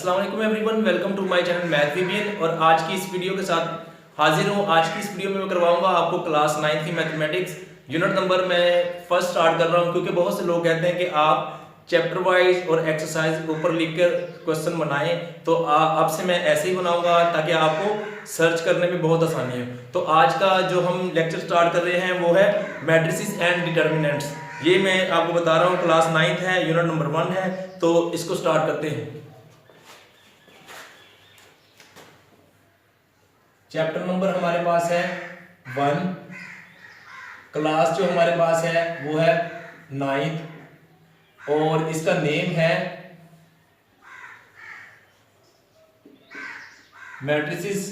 अस्सलाम वालेकुम everyone, welcome to my channel math VBN. और आज की इस वीडियो के साथ हाजिर हूँ। आज की इस वीडियो में मैं करवाऊंगा आपको क्लास 9 की मैथमेटिक्स यूनिट नंबर मैं फर्स्ट स्टार्ट कर रहा हूँ, क्योंकि बहुत से लोग कहते हैं कि आप चैप्टर वाइज और एक्सरसाइज ऊपर लिखकर क्वेश्चन बनाएं, तो अब से मैं ऐसे ही बनाऊंगा ताकि आपको सर्च करने में बहुत आसानी हो। तो आज का जो हम लेक्चर स्टार्ट कर रहे हैं वो है मैट्रिसेस एंड डिटर्मिनेंट्स। ये मैं आपको बता रहा हूँ क्लास 9 है, यूनिट नंबर 1 है। तो इसको स्टार्ट करते हैं। चैप्टर नंबर हमारे पास है 1, क्लास जो हमारे पास है वो है 9th, और इसका नेम है मैट्रिसेस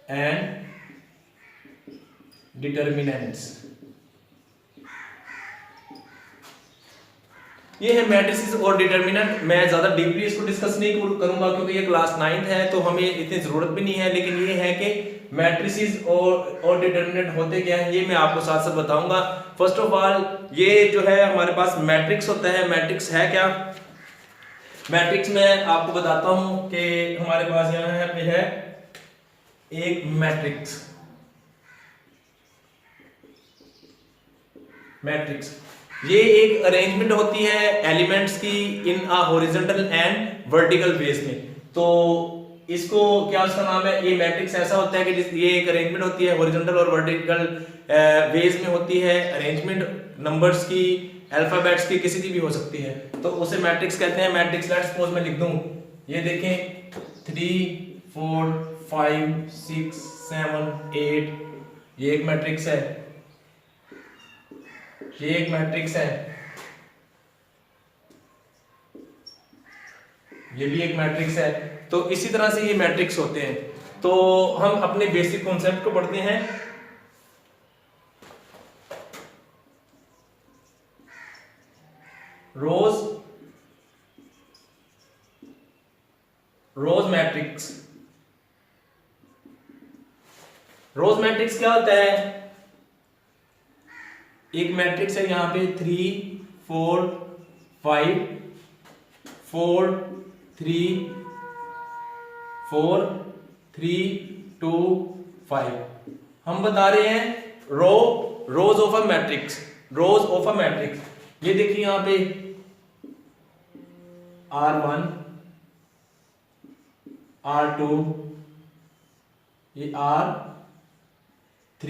एंड डिटर्मिनेंट्स। ये है मैट्रिसेस और डिटर्मिनेंट। मैं ज्यादा डीपली इसको डिस्कस नहीं करूंगा क्योंकि ये क्लास 9th है, तो हमें इतनी जरूरत भी नहीं है। लेकिन ये है कि मैट्रिसेस और डिटर्मिनेंट होते क्या हैं ये मैं आपको साथ साथ बताऊंगा। फर्स्ट ऑफ ऑल, ये जो है हमारे पास मैट्रिक्स होता है। मैट्रिक्स है क्या? मैट्रिक्स में आपको बताता हूं कि हमारे पास यहाँ पे है एक मैट्रिक्स। मैट्रिक्स ये एक अरेंजमेंट होती है एलिमेंट्स की in a horizontal and vertical base में। तो इसको क्या उसका नाम है? ये मैट्रिक्स ऐसा होता है कि ये एक अरेंजमेंट होती है हॉरिजॉन्टल और वर्टिकल बेस में होती है। अरेंजमेंट नंबर्स की, अल्फाबेट्स की, किसी की भी हो सकती है, तो उसे मैट्रिक्स कहते हैं। मैट्रिक्स लेट्स सपोज मैं लिख दूं, ये देखें 3 4 5 6 7 8, ये एक मैट्रिक्स है। ये एक मैट्रिक्स है, ये भी एक मैट्रिक्स है। तो इसी तरह से ये मैट्रिक्स होते हैं। तो हम अपने बेसिक कॉन्सेप्ट को पढ़ते हैं। रोज मैट्रिक्स। रोज मैट्रिक्स क्या होता है? एक मैट्रिक्स है यहां पे 3 4 5 4 3 4 3 2 5। हम बता रहे हैं रोज of a matrix. Rose of a matrix ये देखिए यहां पे R1 R2, ये R3,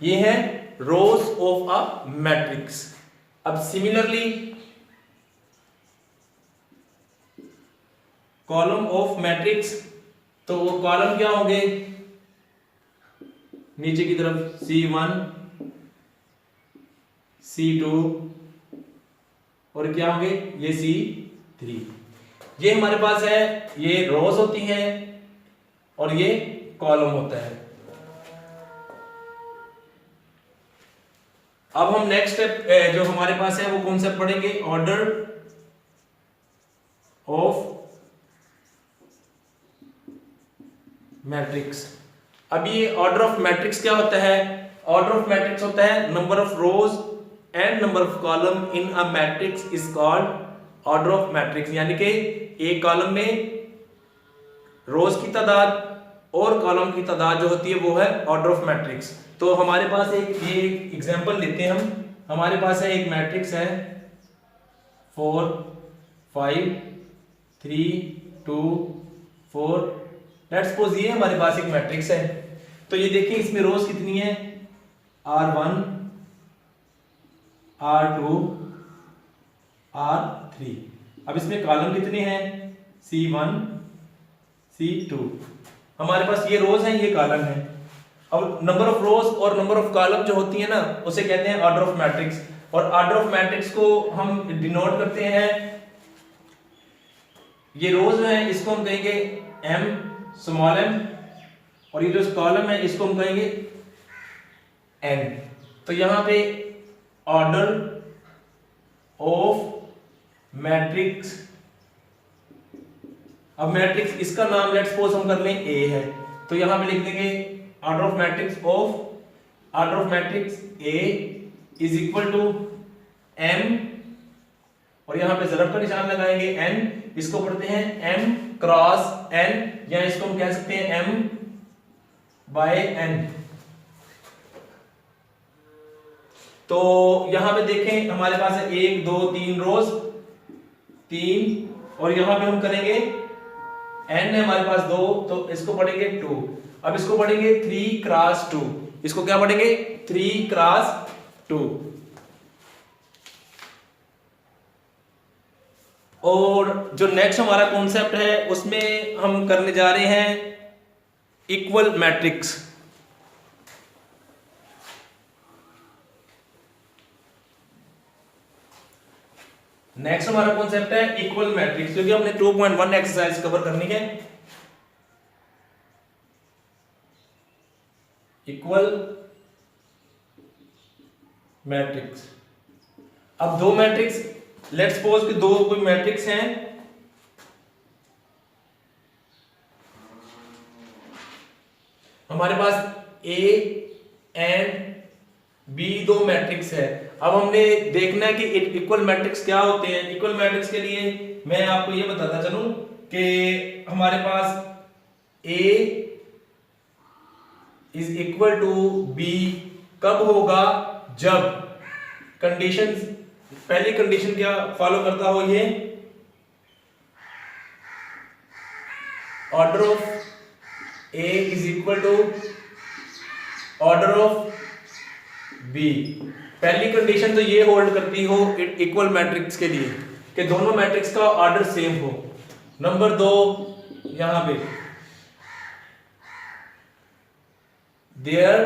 ये है रोज ऑफ अ मैट्रिक्स। अब सिमिलरली कॉलम ऑफ मैट्रिक्स, तो वो कॉलम क्या होंगे? नीचे की तरफ C1 C2 और क्या होंगे? ये C3। ये हमारे पास है, ये रोज होती हैं और ये कॉलम होता है। अब हम नेक्स्ट स्टेप जो हमारे पास है वो कौन सा पढ़ेंगे? Order of matrix. अब ये ऑर्डर ऑफ मैट्रिक्स क्या होता है? ऑर्डर ऑफ मैट्रिक्स होता है number of rose and number of column in a matrix is called order of matrix. यानी कि एक कॉलम में रोज की तादाद और कॉलम की तादाद जो होती है वो है ऑर्डर ऑफ मैट्रिक्स। तो हमारे पास ये एग्जांपल लेते हैं हम। हमारे पास है एक मैट्रिक्स है 4 5 3 2 4। लेट्स सपोज ये हमारे पास एक मैट्रिक्स है। तो ये देखिए इसमें रोज कितनी है? R1 R2 R3। अब इसमें कॉलम कितने हैं? C1 C2। हमारे पास ये रोज है, ये कॉलम है। अब नंबर ऑफ रोज और नंबर ऑफ कॉलम जो होती है ना, उसे कहते हैं ऑर्डर ऑफ मैट्रिक्स। और ऑर्डर ऑफ मैट्रिक्स को हम डिनोट करते हैं, ये रोज है इसको हम कहेंगे m स्मॉल m, और ये जो कॉलम है इसको हम कहेंगे n। तो यहां पे ऑर्डर ऑफ मैट्रिक्स। अब मैट्रिक्स इसका नाम लेट्स सपोज हम कर लें A है, तो यहां पे लिख देंगे order of matrix A is equal to m और यहाँ पे ज़रब का निशान लगाएंगे n, इसको पढ़ते हैं m क्रॉस n, या इसको हम कह सकते हैं m बाय n। तो यहां पे देखें हमारे पास है 1 2 3 रोज 3, और यहां पे हम करेंगे n है हमारे पास 2, तो इसको पढ़ेंगे 2। अब इसको पढ़ेंगे 3 क्रॉस 2, इसको क्या पढ़ेंगे 3 क्रॉस 2। और जो नेक्स्ट हमारा कॉन्सेप्ट है उसमें हम करने जा रहे हैं इक्वल मैट्रिक्स। नेक्स्ट हमारा कॉन्सेप्ट है इक्वल मैट्रिक्स, क्योंकि हमने 2.1 एक्सरसाइज कवर करनी है। इक्वल मैट्रिक्स, अब दो मैट्रिक्स, लेट्स सपोज कि दो कोई मैट्रिक्स हैं, हमारे पास A एंड B दो मैट्रिक्स है। अब हमने देखना है कि इक्वल मैट्रिक्स क्या होते हैं। इक्वल मैट्रिक्स के लिए मैं आपको ये बताता चलूं कि हमारे पास A is equal to B कब होगा, जब कंडीशन, पहली कंडीशन क्या फॉलो करता हो, ये order of A is equal to order of B। पहली कंडीशन तो ये होल्ड करती हो इक्वल मैट्रिक्स के लिए कि दोनों मैट्रिक्स का ऑर्डर सेम हो। नंबर 2, यहां पे there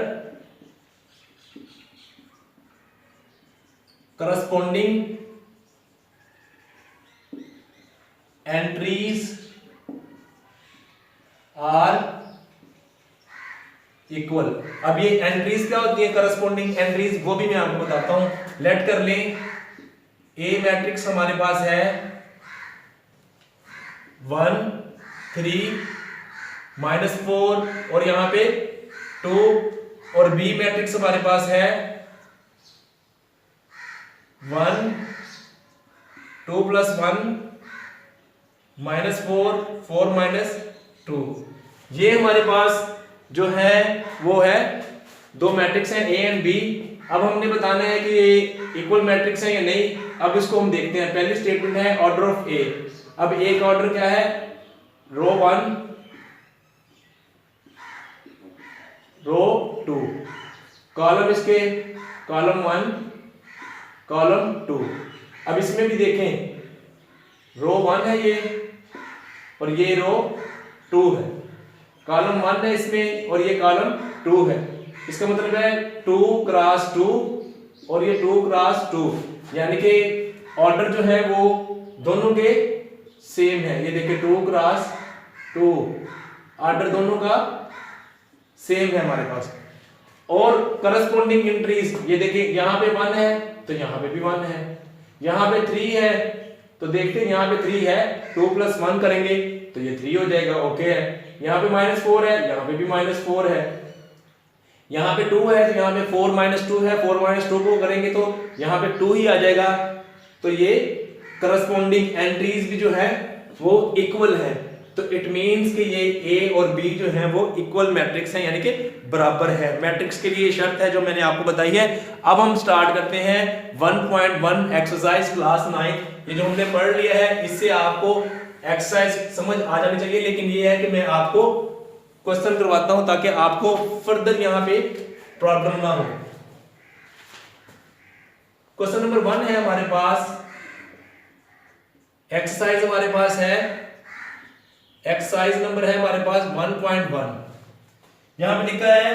corresponding entries are equal. अब ये एंट्रीज क्या होती है, करस्पॉन्डिंग एंट्रीज, वो भी मैं आपको बताता हूं। लेट कर लें ए मैट्रिक्स हमारे पास है 1 3 -4 और यहां पे 2, और बी मैट्रिक्स हमारे पास है 1 2 + 1 -4 4 -2। ये हमारे पास जो है वो है दो मैट्रिक्स हैं ए एंड बी। अब हमने बताना है कि ये इक्वल मैट्रिक्स है या नहीं। अब इसको हम देखते हैं। पहली स्टेटमेंट है ऑर्डर ऑफ ए। अब ए का ऑर्डर क्या है, रो 1 रो 2, कॉलम इसके कॉलम 1 कॉलम 2। अब इसमें भी देखें रो 1 है ये और ये रो 2 है, कॉलम 1 है इसमें और ये कॉलम 2 है। इसका मतलब है 2 क्रॉस 2 और ये 2 क्रॉस 2, यानी कि ऑर्डर जो है वो दोनों के सेम है। ये देखिए 2 क्रॉस 2, ऑर्डर दोनों का सेम है हमारे पास। और करस्पॉन्डिंग एंट्रीज, ये देखिए यहां पे 1 है तो यहां पे भी 1 है, यहां पे 3 है तो देखते हैं यहां पे 3 है, 2 + 1 करेंगे तो ये 3 हो जाएगा, ओके है। यहां पे -4 है, यहां पे भी -4 है, यहां पे 2 है तो यहां पे 4 - 2 है, 4 - 2 को करेंगे तो यहां पे 2 ही आ जाएगा। तो ये करस्पॉन्डिंग एंट्रीज भी जो है वो इक्वल है। तो इट मींस कि ये ए और बी जो है वो इक्वल मैट्रिक्स हैं, यानी कि बराबर है। मैट्रिक्स के लिए शर्त है जो मैंने आपको बताई है। अब हम स्टार्ट करते हैं 1.1 एक्सरसाइज क्लास 9। ये जो हमने पढ़ लिया है इससे आपको एक्सरसाइज समझ आ जानी चाहिए, लेकिन ये है कि मैं आपको क्वेश्चन करवाता हूं ताकि आपको फर्दर यहां पे प्रॉब्लम ना हो। क्वेश्चन नंबर 1 है हमारे पास, एक्सरसाइज हमारे पास है, एक्सरसाइज नंबर है हमारे पास 1.1। यहां पे लिखा है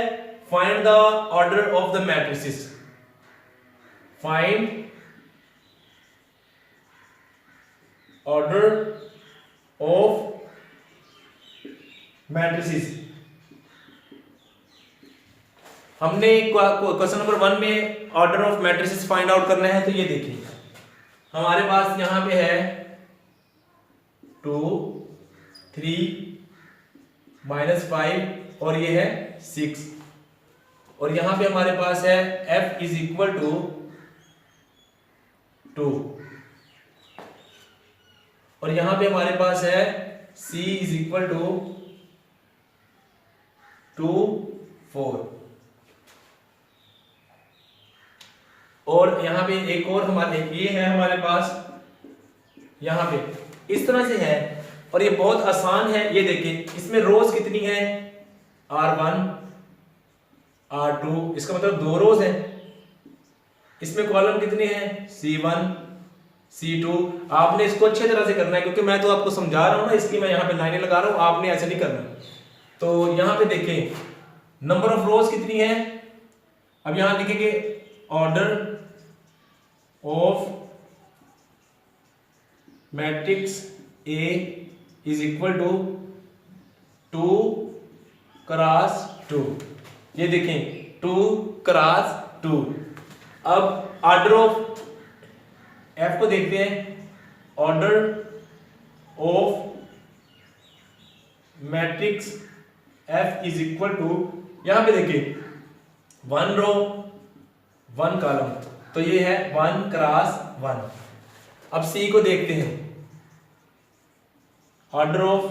find the order of the matrices. Find order of matrices. हमने क्वेश्चन नंबर 1 में order of matrices find out करना है। तो ये देखिए हमारे पास यहां पे है 2 3 -5 और ये है 6, और यहां पे हमारे पास है f = 2। और यहां पे हमारे पास है C इज इक्वल टू 2 4। और यहां पे एक और हमारे ये है हमारे पास यहां पे इस तरह से है। और ये बहुत आसान है, ये देखिए इसमें रोज कितनी है R1 R2, इसका मतलब 2 रोज है। इसमें कॉलम कितने हैं C1 C2। आपने इसको अच्छे तरह से करना है क्योंकि मैं तो आपको समझा रहा हूं ना, इसकी मैं यहाँ पे लाइनें लगा रहा हूं, आपने ऐसे नहीं करना। तो यहाँ पे देखें नंबर ऑफ रोज कितनी है। अब यहां लिखेंगे order of matrix A is equal to 2 cross 2। ये देखें 2 क्रॉस 2। अब ऑर्डर ऑफ F को देखते हैं। Order of matrix F is equal to, यहां पे देखिए 1 रो 1 कॉलम, तो ये है 1 क्रॉस 1। अब C को देखते हैं। Order of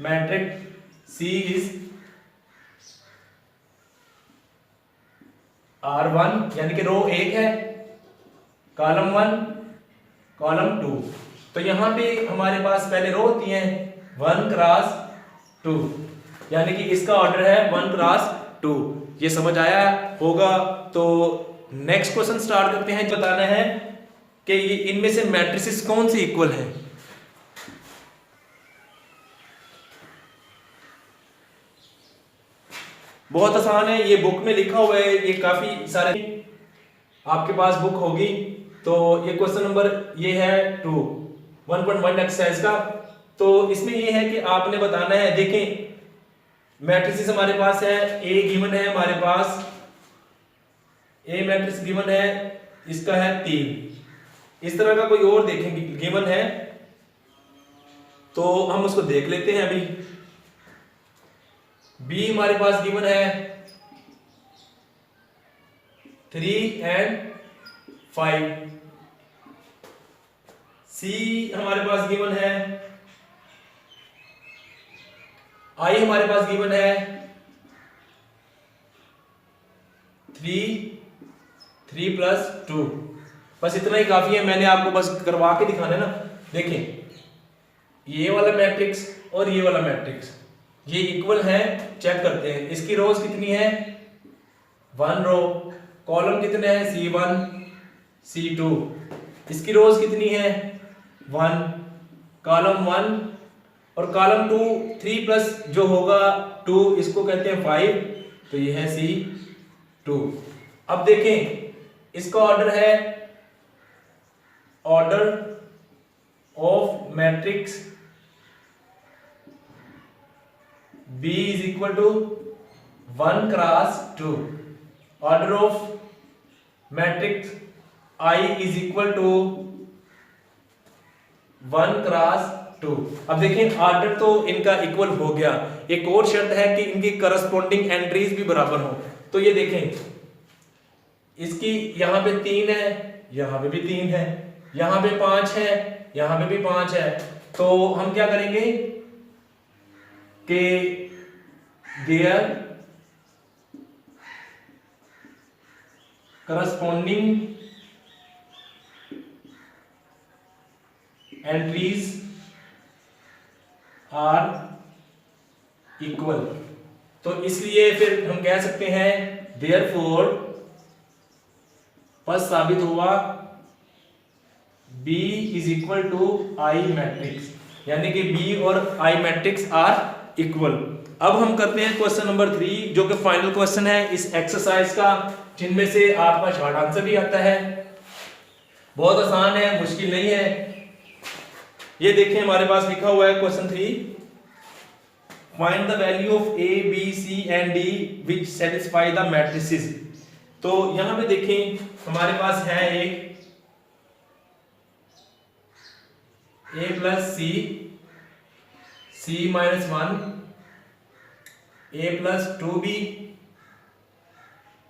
matrix C is R1 यानी कि रो 1 है, कॉलम 1 कॉलम 2। तो यहां पे हमारे पास पहले रो होती है 1 क्रॉस 2, यानी कि इसका ऑर्डर है 1 क्रॉस 2। ये समझ आया होगा। तो नेक्स्ट क्वेश्चन स्टार्ट करते हैं। बताना है कि ये इनमें से मैट्रिसेस कौन सी इक्वल है। बहुत आसान है, ये बुक में लिखा हुआ है, ये काफी सारे आपके पास बुक होगी। तो ये क्वेश्चन नंबर ये है 2 1.1 एक्सरसाइज का। तो इसमें ये है कि आपने बताना है, देखें मैट्रिसेस हमारे पास है, ए गिवन है हमारे पास, ए मैट्रिक्स गिवन है, इसका है 3। इस तरह का कोई और देखेंगे गिवन है तो हम उसको देख लेते हैं। अभी बी हमारे पास गिवन है 3 and 5। सी हमारे पास गिवन है, आई हमारे पास गिवन है 3 प्लस 2। बस इतना ही काफी है, मैंने आपको बस करवा के दिखाना है ना। देखें ये वाला मैट्रिक्स और ये वाला मैट्रिक्स ये इक्वल है, चेक करते हैं। इसकी रोज कितनी है 1 रो, कॉलम कितने हैं C1 C2। इसकी रोज कितनी है 1, कॉलम 1 और कॉलम 2 3 प्लस जो होगा 2, इसको कहते हैं 5, तो ये है C2। अब देखें इसका ऑर्डर है order of matrix B is equal to 1 cross 2। Order of matrix I is equal to 1 cross 2। अब देखें ऑर्डर तो इनका इक्वल हो गया, एक और शर्त है कि इनकी करस्पॉन्डिंग एंट्रीज भी बराबर हो। तो ये देखें इसकी यहां पे 3 है, यहां पे भी 3 है, यहां पे 5 है, यहां पे भी 5 है। तो हम क्या करेंगे कि their corresponding entries are equal. तो इसलिए फिर हम कह सकते हैं देयरफॉर फर्स्ट साबित हुआ B is equal to I matrix, यानी कि B और I मैट्रिक्स आर इक्वल। अब हम करते हैं क्वेश्चन नंबर 3 जो कि फाइनल क्वेश्चन है इस एक्सरसाइज का, जिनमें से आपका शॉर्ट आंसर भी आता है। बहुत आसान है, मुश्किल नहीं है। ये देखिए हमारे पास लिखा हुआ है question 3, find the value of A B C and D which satisfy the matrices। तो यहां पे देखें हमारे पास है एक A plus C, C minus 1, A plus 2B,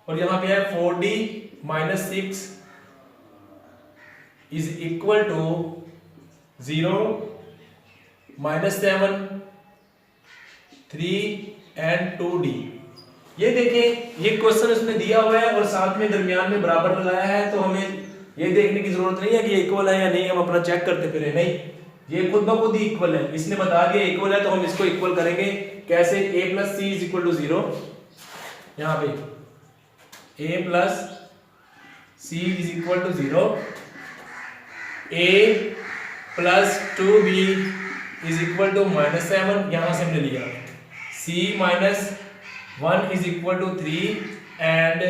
और यहां पे है 4D minus 6 is equal to 0 -7 3 and 2d। ये देखें ये क्वेश्चन इसने दिया हुआ है और साथ में दरमियान में बराबर लगाया है, तो हमें ये देखने की जरूरत नहीं है कि ये इक्वल है या नहीं, हम अपना चेक करते फिरे, नहीं, ये खुद ब खुद ही इक्वल है, इसने बता दिया इक्वल है तो हम इसको इक्वल करेंगे। कैसे? a + c = 0, यहाँ पे a + c = 0, a + 2b = -7, यहाँ से हमने लिया c - 1 = 3 एंड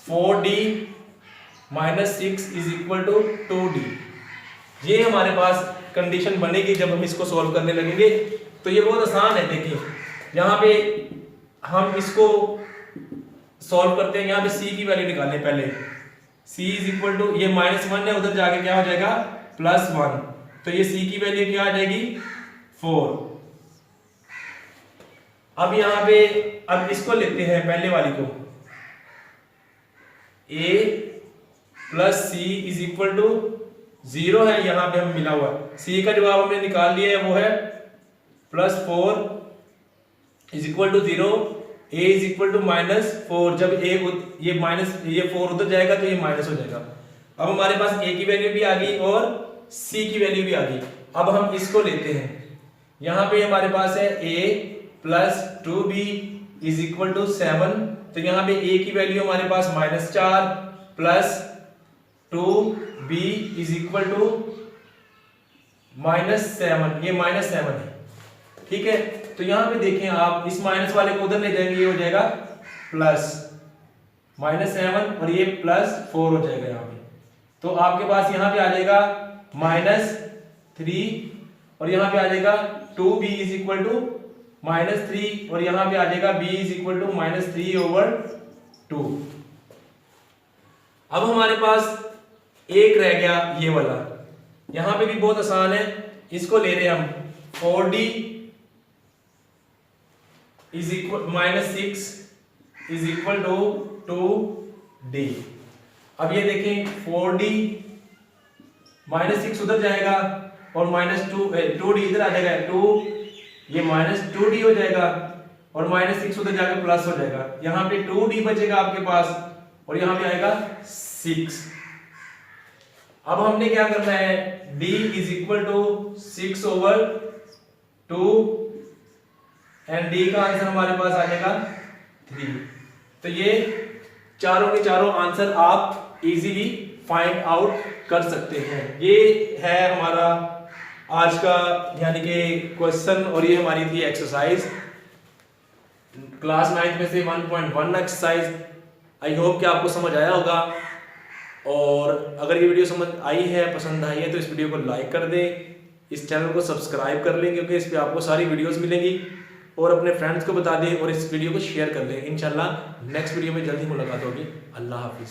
4d - 6 = 2d। ये हमारे पास कंडीशन बनेगी जब हम इसको सॉल्व करने लगेंगे। तो ये बहुत आसान है, देखिए यहाँ पे हम इसको सॉल्व करते हैं, यहाँ पे c की वैल्यू निकालें पहले। c = ये -1 है, उधर जाके क्या हो जाएगा +1, तो ये c की वैल्यू क्या आ जाएगी 4। अब यहाँ पे अब इसको लेते हैं पहले वाली को, a + c = 0 है, यहाँ पे हम मिला हुआ c का जवाब हमने निकाल लिया है, वो है +4 = 0, a = -4। जब ये 4 उधर जाएगा तो ये माइनस हो जाएगा। अब हमारे पास a की वैल्यू भी आ गई और c की वैल्यू भी आ गई। अब हम इसको लेते हैं, यहाँ पे हमारे पास है a + 2b = 7, तो यहाँ पे a की वैल्यू हमारे पास -4 प्लस 2b = -7, ये -7 है, ठीक है। तो यहाँ पे देखें आप, इस माइनस वाले को उधर ले जाएंगे, ये हो जाएगा प्लस -7 और ये +4 हो जाएगा यहाँ पे। तो आपके पास यहाँ पे आ जाएगा -3 और यहाँ पे आ जाएगा 2b = -3 और यहाँ पे आ जाएगा b = -3/2। अब हमारे पास एक रह गया ये वाला, यहाँ पे भी बहुत आसान है, इसको ले रहे हैं हम 4d -6 = 2d। अब ये देखें 4d -6 उधर जाएगा और -2d इधर आ जाएगा, 2 ये -2d हो जाएगा और -6 उधर जाकर प्लस हो जाएगा, यहाँ पे 2d बचेगा आपके पास और यहाँ पे आएगा 6। अब हमने क्या करना है, d = 6/2 एंड d का आंसर हमारे पास आ जाएगा 3। तो ये चारों के चारों आंसर आप इजीली फाइंड आउट कर सकते हैं। ये है हमारा आज का यानी कि क्वेश्चन और ये हमारी थी एक्सरसाइज क्लास 9 में से 1.1 एक्सरसाइज। आई होप कि आपको समझ आया होगा, और अगर ये वीडियो समझ आई है, पसंद आई है, तो इस वीडियो को लाइक कर दें, इस चैनल को सब्सक्राइब कर लें क्योंकि इस पे आपको सारी वीडियोस मिलेंगी, और अपने फ्रेंड्स को बता दें और इस वीडियो को शेयर कर दें। इंशाल्लाह नेक्स्ट वीडियो में जल्दी मुलाकात होगी। अल्लाह हाफिज़।